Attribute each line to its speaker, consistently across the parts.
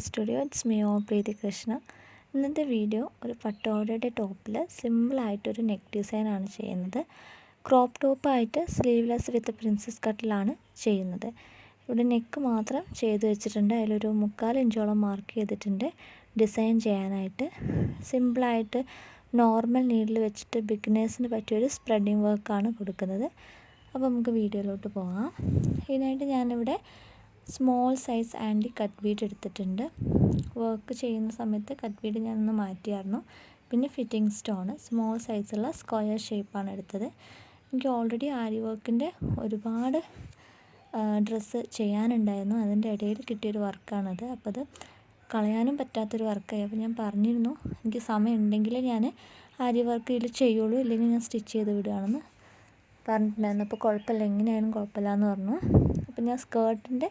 Speaker 1: Studio. It's me പ്രീതി കൃഷ്ണ. ഇന്നത്തെ video ഒരു പട്ടോടയുടെ ടോപ്പിൽ സിമ്പിളായിട്ടൊരു നെക്ക് ഡിസൈനാണ് ചെയ്യുന്നത്. ക്രോപ്പ് ടോപ്പായിട്ട് സ്ലീവ്ലെസ് വിത്ത് പ്രിൻസസ് കട്ടിലാണ് ചെയ്യുന്നത്. ഇവിടെ നെക്ക് മാത്രം ചെയ്ത് വെച്ചിട്ടുണ്ട്. അതിലൊരു 3/4 ഇഞ്ചോളം മാർക്ക് ചെയ്തിട്ടുണ്ട് ഡിസൈൻ ചെയ്യാനായിട്ട്. സിമ്പിളായിട്ട് നോർമൽ നീഡിൽ വെച്ചിട്ട് ബിഗിനേഴ്സിന് പറ്റിയൊരു സ്പ്രെഡിങ് വർക്കാണ് കൊടുക്കുന്നത്. അപ്പോൾ നമുക്ക് വീഡിയോയിലോട്ട് പോകാം. ഇതിനായിട്ട് ഞാനിവിടെ small size anti cut bead എടുത്തിട്ടുണ്ട്. വർക്ക് ചെയ്യുന്ന സമയത്ത് കട്ട് ബീഡ് ഞാനൊന്ന് മാറ്റിയായിരുന്നു. പിന്നെ ഫിറ്റിംഗ് സ്റ്റോൺ സ്മോൾ സൈസുള്ള സ്ക്വയർ ഷേപ്പാണ് എടുത്തത്. എനിക്ക് ഓൾറെഡി ആരി വർക്കിൻ്റെ ഒരുപാട് ഡ്രസ്സ് ചെയ്യാനുണ്ടായിരുന്നു. അതിൻ്റെ ഇടയിൽ കിട്ടിയൊരു വർക്കാണത്. അപ്പോൾ അത് കളയാനും പറ്റാത്തൊരു വർക്കായി. അപ്പോൾ ഞാൻ പറഞ്ഞിരുന്നു എനിക്ക് സമയം ഉണ്ടെങ്കിൽ ഞാൻ ആരി വർക്ക് ഇതിൽ ചെയ്യുള്ളൂ, ഇല്ലെങ്കിൽ ഞാൻ സ്റ്റിച്ച് ചെയ്ത് വിടുകയാണെന്ന് പറഞ്ഞിട്ടുണ്ടായിരുന്നു. അപ്പോൾ കുഴപ്പമില്ല, എങ്ങനെയായാലും കുഴപ്പമില്ല എന്ന് പറഞ്ഞു. അപ്പോൾ ഞാൻ സ്കേർട്ടിൻ്റെ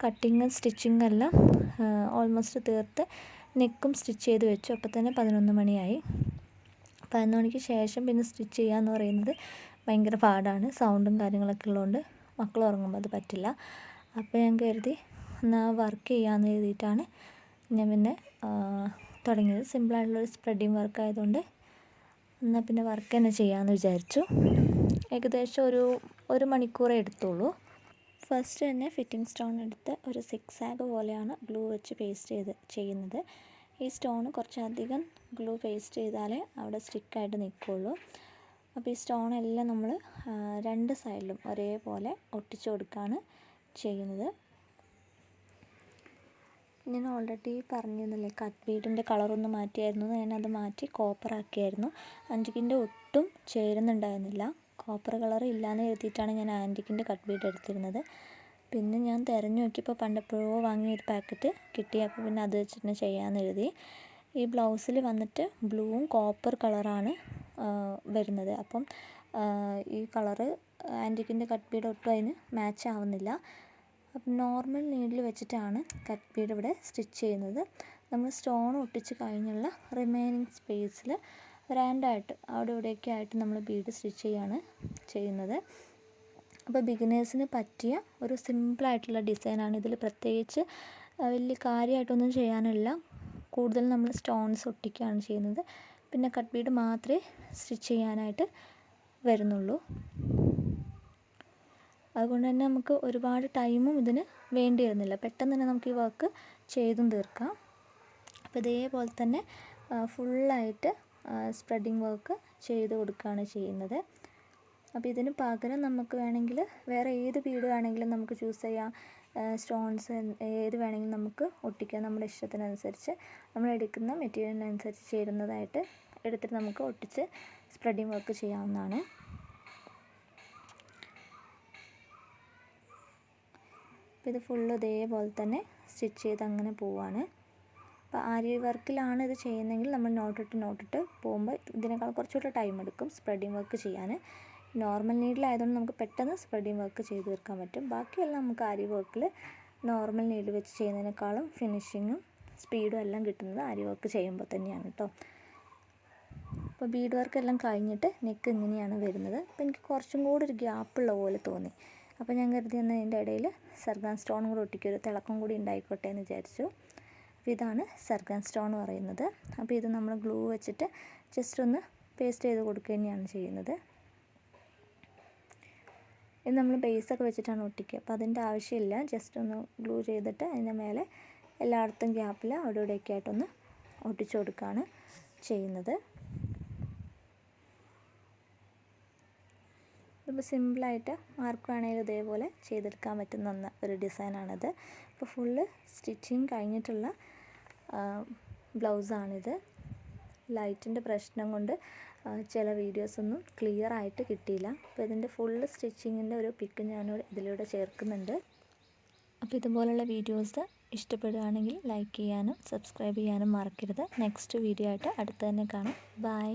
Speaker 1: കട്ടിങ്ങും സ്റ്റിച്ചിങ്ങും എല്ലാം ഓൾമോസ്റ്റ് തീർത്ത് നെക്കും സ്റ്റിച്ച് ചെയ്ത് വെച്ചു. അപ്പോൾ തന്നെ 11 മണിയായി. 11 മണിക്ക് ശേഷം പിന്നെ സ്റ്റിച്ച് ചെയ്യാന്ന് പറയുന്നത് ഭയങ്കര പാടാണ്. സൗണ്ടും കാര്യങ്ങളൊക്കെ ഉള്ളതുകൊണ്ട് മക്കൾ ഉറങ്ങുമ്പോൾ അത് പറ്റില്ല. അപ്പോൾ ഞാൻ കരുതി എന്നാൽ വർക്ക് ചെയ്യാമെന്ന് കരുതിയിട്ടാണ് ഞാൻ പിന്നെ തുടങ്ങിയത്. സിമ്പിളായിട്ടുള്ളൊരു സ്പ്രെഡിങ് വർക്ക് ആയതുകൊണ്ട് എന്നാൽ പിന്നെ വർക്ക് തന്നെ ചെയ്യാമെന്ന് വിചാരിച്ചു. ഏകദേശം ഒരു മണിക്കൂറേ എടുത്തുള്ളൂ. ഫസ്റ്റ് തന്നെ ഫിറ്റിംഗ് സ്റ്റോൺ എടുത്ത് ഒരു സിക്സാഗ് പോലെയാണ് ഗ്ലൂ വെച്ച് പേസ്റ്റ് ചെയ്യുന്നത്. ഈ സ്റ്റോൺ കുറച്ചധികം ഗ്ലൂ പേസ്റ്റ് ചെയ്താലേ അവിടെ സ്റ്റിക്കായിട്ട് നിൽക്കുകയുള്ളൂ. അപ്പോൾ ഈ സ്റ്റോണെല്ലാം നമ്മൾ 2 സൈഡിലും ഒരേപോലെ ഒട്ടിച്ചു കൊടുക്കുകയാണ് ചെയ്യുന്നത്. ഞാൻ ഓൾറെഡി പറഞ്ഞിരുന്നില്ലേ കട്ട് ബീഡിൻ്റെ കളറൊന്ന് മാറ്റിയായിരുന്നു. ഞാനത് മാറ്റി കോപ്പർ ആക്കിയായിരുന്നു. ആൻറ്റിക്കിൻ്റെ ഒട്ടും ചേരുന്നുണ്ടായിരുന്നില്ല. കോപ്പർ കളർ ഇല്ലയെന്ന് എഴുതിയിട്ടാണ് ഞാൻ ആൻറ്റിക്കിൻ്റെ കട്ട് ബീഡ് എടുത്തിരുന്നത്. പിന്നെ ഞാൻ തിരഞ്ഞു നോക്കിയപ്പോൾ പണ്ടെപ്പോഴോ വാങ്ങിയ ഒരു പാക്കറ്റ് കിട്ടി. അപ്പോൾ പിന്നെ അത് വെച്ചിട്ട് ചെയ്യാമെന്ന് എഴുതി. ഈ ബ്ലൗസിൽ വന്നിട്ട് ബ്ലൂവും കോപ്പർ കളറാണ് വരുന്നത്. അപ്പം ഈ കളറ് ആൻറ്റിക്കിൻ്റെ കട്ട് ബീഡ് ഒട്ടും അതിന് മാച്ച് ആവുന്നില്ല. അപ്പം നോർമൽ നീഡിൽ വെച്ചിട്ടാണ് കട്ട് ബീഡ് ഇവിടെ സ്റ്റിച്ച് ചെയ്യുന്നത്. നമ്മൾ സ്റ്റോൺ ഒട്ടിച്ച് കഴിഞ്ഞുള്ള റിമൈനിങ് സ്പേസിൽ റാൻഡായിട്ട് അവിടെ ഇവിടെയൊക്കെ ആയിട്ട് നമ്മൾ ബീഡ് സ്റ്റിച്ച് ചെയ്യുന്നത്. അപ്പോൾ ബിഗിനേഴ്സിന് പറ്റിയ ഒരു സിമ്പിളായിട്ടുള്ള ഡിസൈനാണ്. ഇതിൽ പ്രത്യേകിച്ച് വലിയ കാര്യമായിട്ടൊന്നും ചെയ്യാനില്ല. കൂടുതൽ നമ്മൾ സ്റ്റോൺസ് ഒട്ടിക്കുകയാണ് ചെയ്യുന്നത്. പിന്നെ കട്ട് ബീഡ് മാത്രമേ സ്റ്റിച്ച് ചെയ്യാനായിട്ട് വരുന്നുള്ളൂ. അതുകൊണ്ട് തന്നെ നമുക്ക് ഒരുപാട് ടൈമും ഇതിന് വേണ്ടി വരുന്നില്ല. പെട്ടെന്ന് തന്നെ നമുക്ക് ഈ വർക്ക് ചെയ്തും തീർക്കാം. അപ്പോൾ ഇതേപോലെ തന്നെ ഫുള്ളായിട്ട് സ്പ്രെഡിങ് വർക്ക് ചെയ്ത് കൊടുക്കുകയാണ് ചെയ്യുന്നത്. അപ്പോൾ ഇതിന് പകരം നമുക്ക് വേണമെങ്കിൽ വേറെ ഏത് ബീഡ് വേണമെങ്കിലും നമുക്ക് ചൂസ് ചെയ്യാം. സ്റ്റോൺസ് ഏത് വേണമെങ്കിലും നമുക്ക് ഒട്ടിക്കാം. നമ്മുടെ ഇഷ്ടത്തിനനുസരിച്ച് നമ്മൾ എടുക്കുന്ന മെറ്റീരിയലിനനുസരിച്ച് ചേരുന്നതായിട്ട് എടുത്തിട്ട് നമുക്ക് ഒട്ടിച്ച് സ്പ്രെഡിങ് വർക്ക് ചെയ്യാവുന്നതാണ്. അപ്പോൾ ഇത് ഫുള്ള് ഇതേപോലെ തന്നെ സ്റ്റിച്ച് ചെയ്ത് അങ്ങനെ പോവാണ്. അപ്പോൾ ആരി വർക്കിലാണ് ഇത് ചെയ്യുന്നതെങ്കിൽ നമ്മൾ നോട്ടിട്ട് പോകുമ്പോൾ ഇതിനേക്കാൾ കുറച്ചുകൂടെ ടൈം എടുക്കും സ്പ്രെഡിങ് വർക്ക് ചെയ്യാൻ. നോർമൽ നീഡിലായതുകൊണ്ട് നമുക്ക് പെട്ടെന്ന് സ്പ്രെഡിങ് വർക്ക് ചെയ്ത് തീർക്കാൻ പറ്റും. ബാക്കിയെല്ലാം നമുക്ക് ആരി വർക്കിൽ നോർമൽ നീഡിൽ വെച്ച് ചെയ്യുന്നതിനേക്കാളും ഫിനിഷിങ്ങും സ്പീഡും എല്ലാം കിട്ടുന്നത് ആരി വർക്ക് ചെയ്യുമ്പോൾ തന്നെയാണ് കേട്ടോ. അപ്പോൾ ബീഡ് വർക്ക് എല്ലാം കഴിഞ്ഞിട്ട് നെക്ക് ഇങ്ങനെയാണ് വരുന്നത്. അപ്പോൾ എനിക്ക് കുറച്ചും കൂടി ഒരു ഗ്യാപ്പുള്ള പോലെ തോന്നി. അപ്പോൾ ഞാൻ കരുതി എന്നാൽ ഇതിൻ്റെ ഇടയിൽ സർഗാൻ സ്റ്റോൺ കൂടി ഒട്ടിക്കും, ഒരു തിളക്കം കൂടി ഉണ്ടായിക്കോട്ടെ എന്ന് വിചാരിച്ചു. അപ്പോൾ ഇതാണ് സർഗാൻ സ്റ്റോൺ പറയുന്നത്. അപ്പോൾ ഇത് നമ്മൾ ഗ്ലൂ വെച്ചിട്ട് ജസ്റ്റ് ഒന്ന് പേസ്റ്റ് ചെയ്ത് കൊടുക്കുക തന്നെയാണ് ചെയ്യുന്നത്. ഇത് നമ്മൾ ബേസൊക്കെ വെച്ചിട്ടാണ് ഒട്ടിക്കുക. അപ്പോൾ അതിൻ്റെ ആവശ്യമില്ല. ജസ്റ്റ് ഒന്ന് ഗ്ലൂ ചെയ്തിട്ട് അതിൻ്റെ മേലെ എല്ലായിടത്തും ഗ്യാപ്പിൽ അവിടെ ഇവിടെയൊക്കെ ആയിട്ടൊന്ന് ഒട്ടിച്ചു കൊടുക്കുകയാണ് ചെയ്യുന്നത്. ഇപ്പോൾ സിമ്പിളായിട്ട് ആർക്ക് വേണമെങ്കിലും ഇതേപോലെ ചെയ്തെടുക്കാൻ പറ്റുന്ന ഒരു ഡിസൈനാണിത്. ഇപ്പോൾ ഫുള്ള് സ്റ്റിച്ചിങ് കഴിഞ്ഞിട്ടുള്ള ബ്ലൗസാണിത്. ലൈറ്റിൻ്റെ പ്രശ്നം കൊണ്ട് ചില വീഡിയോസൊന്നും ക്ലിയർ ആയിട്ട് കിട്ടിയില്ല. അപ്പോൾ ഇതിൻ്റെ ഫുള്ള് സ്റ്റിച്ചിങ്ങിൻ്റെ ഒരു പിക്ക് ഞാൻ ഇതിലൂടെ ചേർക്കുന്നുണ്ട്. അപ്പോൾ ഇതുപോലുള്ള വീഡിയോസ് ഇഷ്ടപ്പെടുകയാണെങ്കിൽ ലൈക്ക് ചെയ്യാനും സബ്സ്ക്രൈബ് ചെയ്യാനും മറക്കരുത്. നെക്സ്റ്റ് വീഡിയോ ആയിട്ട് അടുത്ത് തന്നെ കാണാം. ബൈ.